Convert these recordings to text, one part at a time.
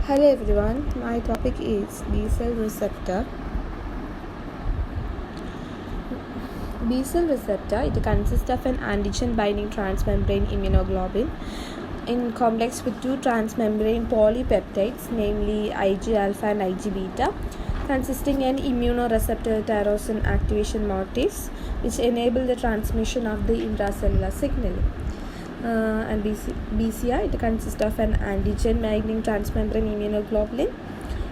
Hello everyone, my topic is B cell receptor. B cell receptor, it consists of an antigen binding transmembrane immunoglobulin in complex with two transmembrane polypeptides, namely Ig alpha and Ig beta, consisting an immunoreceptor tyrosine activation motifs which enable the transmission of the intracellular signal. And BCI, it consists of an antigen binding transmembrane immunoglobulin.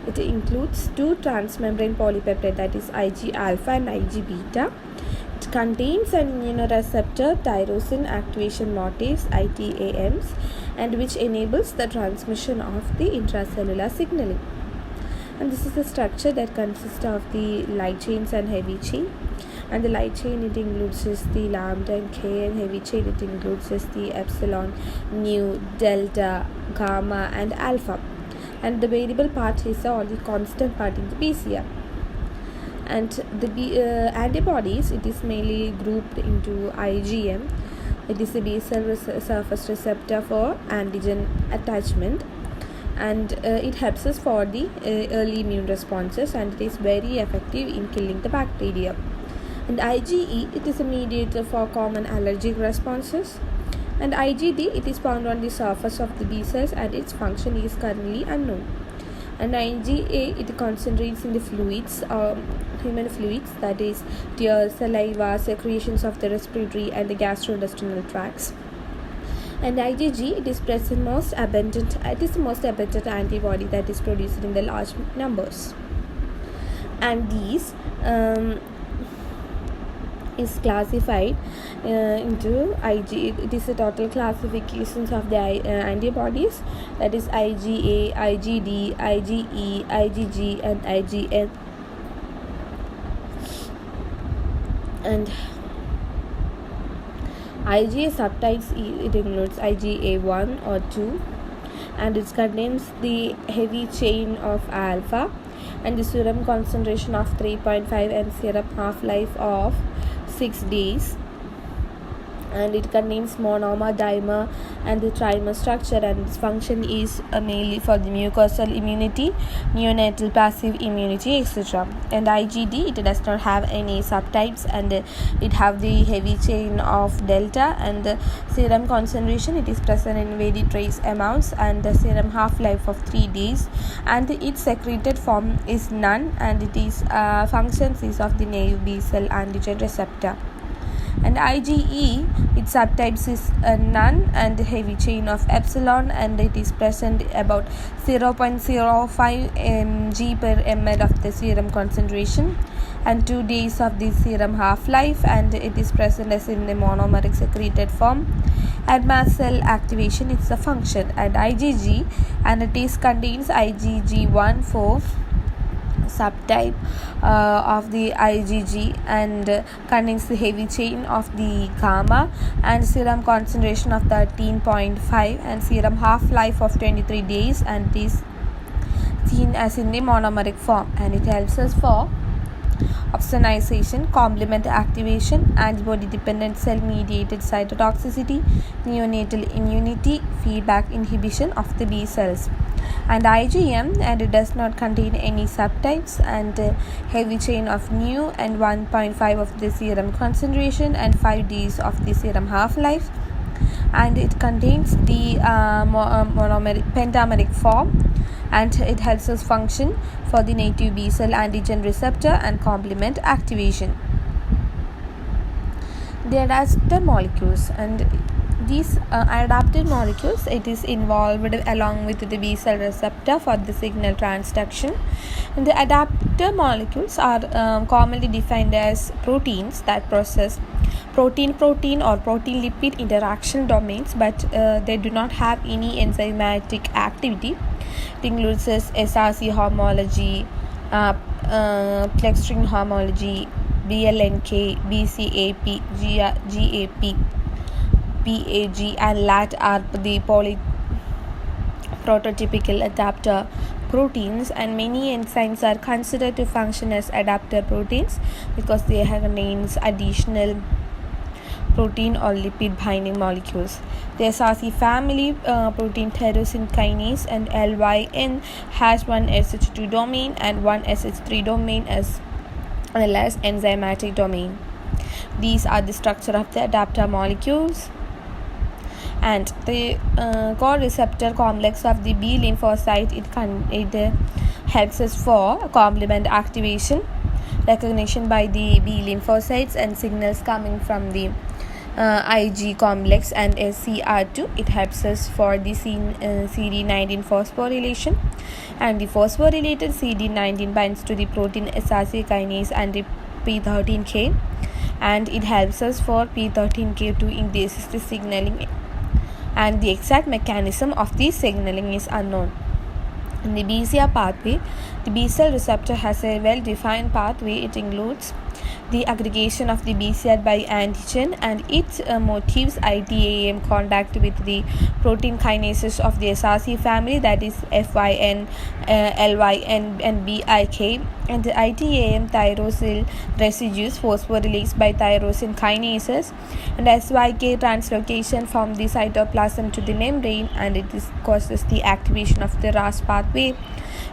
It includes two transmembrane polypeptide, that is Ig alpha and Ig beta. It contains an immunoreceptor tyrosine activation motifs, ITAMs, and which enables the transmission of the intracellular signaling. And this is the structure that consists of the light chains and heavy chain. And the light chain, it includes the lambda and k, and heavy chain, it includes the epsilon, nu, delta, gamma and alpha. And the variable part is or the constant part in the BCR. And the antibodies, it is mainly grouped into IgM. It is a B cell surface receptor for antigen attachment, and it helps us for the early immune responses, and it is very effective in killing the bacteria. And IgE, it is a mediator for common allergic responses. And IgD, it is found on the surface of the B cells, and its function is currently unknown. And IgA, it concentrates in the fluids, human fluids, that is tears, saliva, secretions of the respiratory and the gastrointestinal tracts. And IgG, it is present most abundant. It is the most abundant antibody that is produced in the large numbers. And these is classified into Ig. It is the total classifications of the antibodies, that is IgA, IgD, IgE, IgG and IgN. And IgA subtypes, it includes IgA1 or 2, and it contains the heavy chain of alpha and the serum concentration of 3.5 and serum half-life of 6 days. And it contains monomer, dimer and the trimer structure, and its function is mainly for the mucosal immunity, neonatal passive immunity, etc. And IgD, it does not have any subtypes, and it have the heavy chain of delta, and the serum concentration, it is present in very trace amounts, and the serum half-life of 3 days, and its secreted form is none, and it is functions is of the naive B cell antigen receptor. And IgE, its subtypes is none and heavy chain of epsilon, and it is present about 0.05 mg per ml of the serum concentration and 2 days of the serum half-life, and it is present as in the monomeric secreted form. And mast cell activation, it's a function. And IgG, and it is contains IgG1 for subtype of the IgG, and contains the heavy chain of the gamma and serum concentration of 13.5 and serum half-life of 23 days, and is seen as in the monomeric form, and it helps us for opsonization, complement activation, antibody-dependent cell-mediated cytotoxicity, neonatal immunity, feedback inhibition of the B cells. And IgM, and it does not contain any subtypes, and heavy chain of nu and 1.5 of the serum concentration and 5 days of the serum half-life, and it contains the pentameric form, and it helps us function for the native B cell antigen receptor and complement activation. The adapter molecules, and these adapted molecules, it is involved along with the B cell receptor for the signal transduction. And the adapter molecules are commonly defined as proteins that process protein-protein or protein-lipid interaction domains, but they do not have any enzymatic activity. It includes SRC homology, plextrin homology, BLNK, BCAP, GAP, PAG, and LAT are the prototypical adapter proteins, and many enzymes are considered to function as adapter proteins because they have contains additional protein or lipid binding molecules. The SRC family protein tyrosine kinase and LYN has one SH2 domain and one SH3 domain as well as enzymatic domain. These are the structure of the adaptor molecules. And the core receptor complex of the B lymphocyte, it helps us for complement activation, recognition by the B lymphocytes, and signals coming from the Ig complex and SCR2. It helps us for the CD19 phosphorylation, and the phosphorylated CD19 binds to the protein SRC kinase and the P13K, and it helps us for P13K to increase the signaling, and the exact mechanism of the signaling is unknown. In the BCR pathway, the B cell receptor has a well-defined pathway. It includes the aggregation of the BCR by antigen, and it motives ITAM contact with the protein kinases of the SRC family, that is FYN, LYN, and BIK, and the ITAM tyrosyl residues phosphorylase by tyrosine kinases, and SYK translocation from the cytoplasm to the membrane, and it causes the activation of the RAS pathway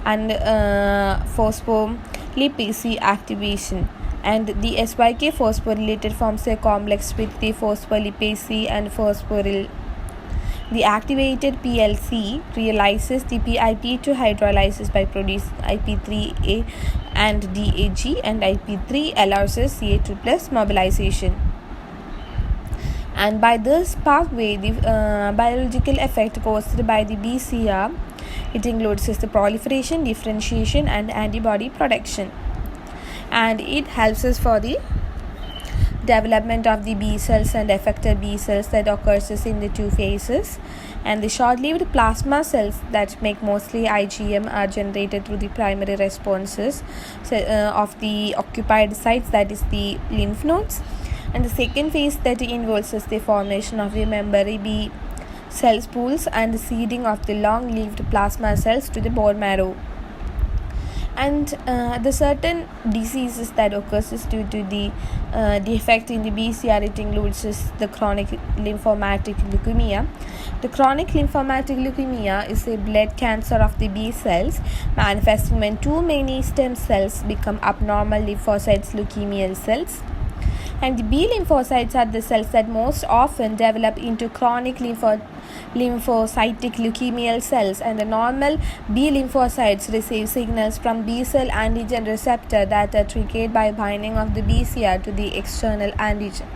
and phospholipase C activation. And the SYK phosphorylated forms a complex with the phospholipase C and phosphoryl. The activated PLC realizes the PIP2 hydrolysis by producing IP3A and DAG, and IP3 allows us CA2 plus mobilization. And by this pathway, the biological effect caused by the BCR, it includes the proliferation, differentiation, and antibody production. And it helps us for the development of the B cells and effector B cells that occurs in the two phases. And the short-lived plasma cells that make mostly IgM are generated through the primary responses of the occupied sites, that is the lymph nodes. And the second phase that involves is the formation of the memory B cell pools and the seeding of the long-lived plasma cells to the bone marrow. And the certain diseases that occurs due to the defect in the BCR, it includes the chronic lymphomatic leukemia. The chronic lymphomatic leukemia is a blood cancer of the B cells, manifesting when too many stem cells become abnormal lymphocytes leukemial cells. And the B lymphocytes are the cells that most often develop into chronic lymphocytic leukemial cells, and the normal B lymphocytes receive signals from B cell antigen receptor that are triggered by binding of the BCR to the external antigen.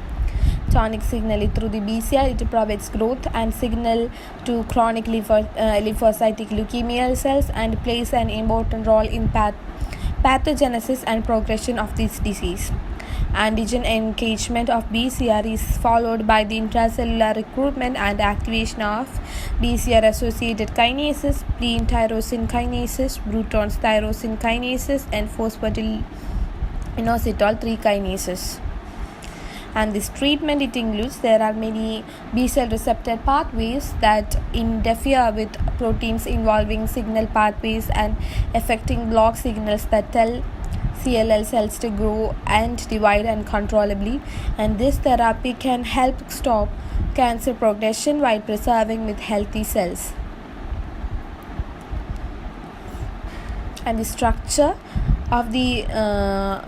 Tonic signal through the BCR, it provides growth and signal to chronic lymphocytic leukemial cells and plays an important role in pathogenesis and progression of this disease. Antigen engagement of BCR is followed by the intracellular recruitment and activation of BCR-associated kinases, pline tyrosine kinases, Bruton's tyrosine kinases, and phosphatidylinositol 3 kinases. And this treatment, it includes, there are many B cell receptor pathways that interfere with proteins involving signal pathways and affecting block signals that tell CLL cells to grow and divide uncontrollably, and this therapy can help stop cancer progression while preserving with healthy cells. And the structure of the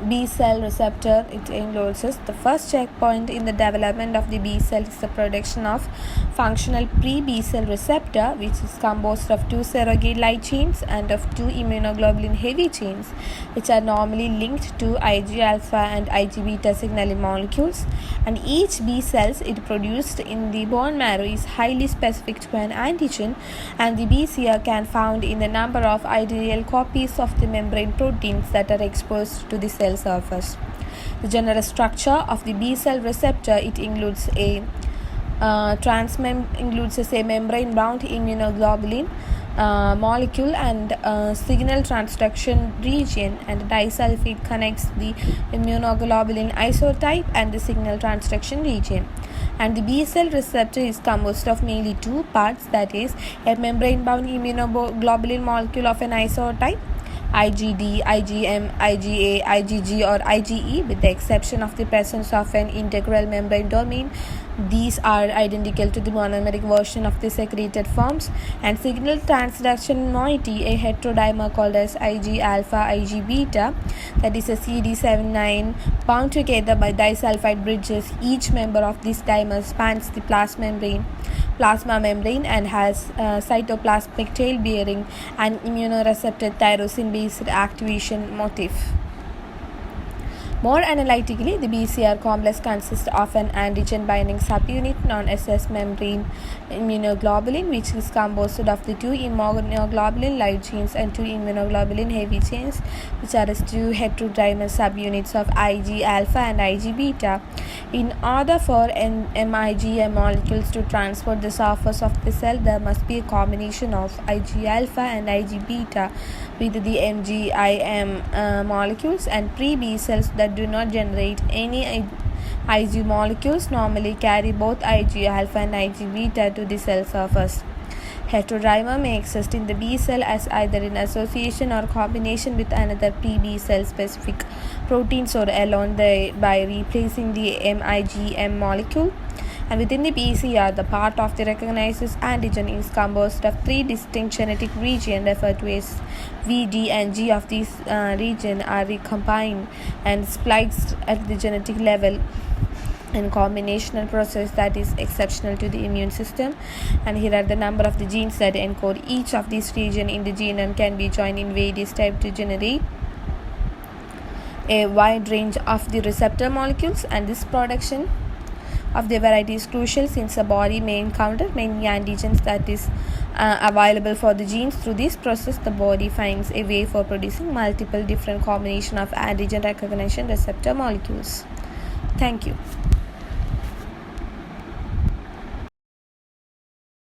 B cell receptor, it includes the first checkpoint in the development of the B cell is the production of functional pre-B cell receptor, which is composed of 2 surrogate light chains and of 2 immunoglobulin heavy chains, which are normally linked to Ig alpha and Ig beta signaling molecules. And each B cells it produced in the bone marrow is highly specific to an antigen, and the BCR can found in the number of ideal copies of the membrane proteins that are exposed to the cell surface. The general structure of the B cell receptor, it includes a membrane-bound immunoglobulin molecule and signal transduction region, and disulfide connects the immunoglobulin isotype and the signal transduction region. And the B cell receptor is composed of mainly 2 parts, that is a membrane-bound immunoglobulin molecule of an isotype IgD, IgM, IgA, IgG or IgE with the exception of the presence of an integral membrane domain. These are identical to the monomeric version of the secreted forms, and signal transduction moiety, a heterodimer called as Ig alpha, Ig beta, that is a CD79 bound together by disulfide bridges. Each member of this dimer spans the plasma membrane and has cytoplasmic tail bearing an immunoreceptor tyrosine based activation motif. More analytically, the BCR complex consists of an antigen-binding subunit known as membrane immunoglobulin, which is composed of the two immunoglobulin light chains and two immunoglobulin heavy chains, which are as two heterodimer subunits of Ig alpha and Ig beta. In order for MIGM molecules to transport the surface of the cell, there must be a combination of Ig alpha and Ig beta with the MGIM molecules, and pre-B cells that do not generate any Ig molecules normally carry both Ig alpha and Ig beta to the cell surface. Heterodimer may exist in the B cell as either in association or combination with another pre-B cell specific proteins or alone by replacing the MIGM molecule. And within the BCR, the part of the recognized antigen is composed of three distinct genetic regions referred to as V, D, and G. Of these regions are recombined and spliced at the genetic level in combinational process that is exceptional to the immune system. And here are the number of the genes that encode each of these regions in the genome can be joined in various types to generate a wide range of the receptor molecules, and this production of the variety is crucial since the body may encounter many antigens that is available for the genes. Through this process, the body finds a way for producing multiple different combination of antigen recognition receptor molecules. Thank you.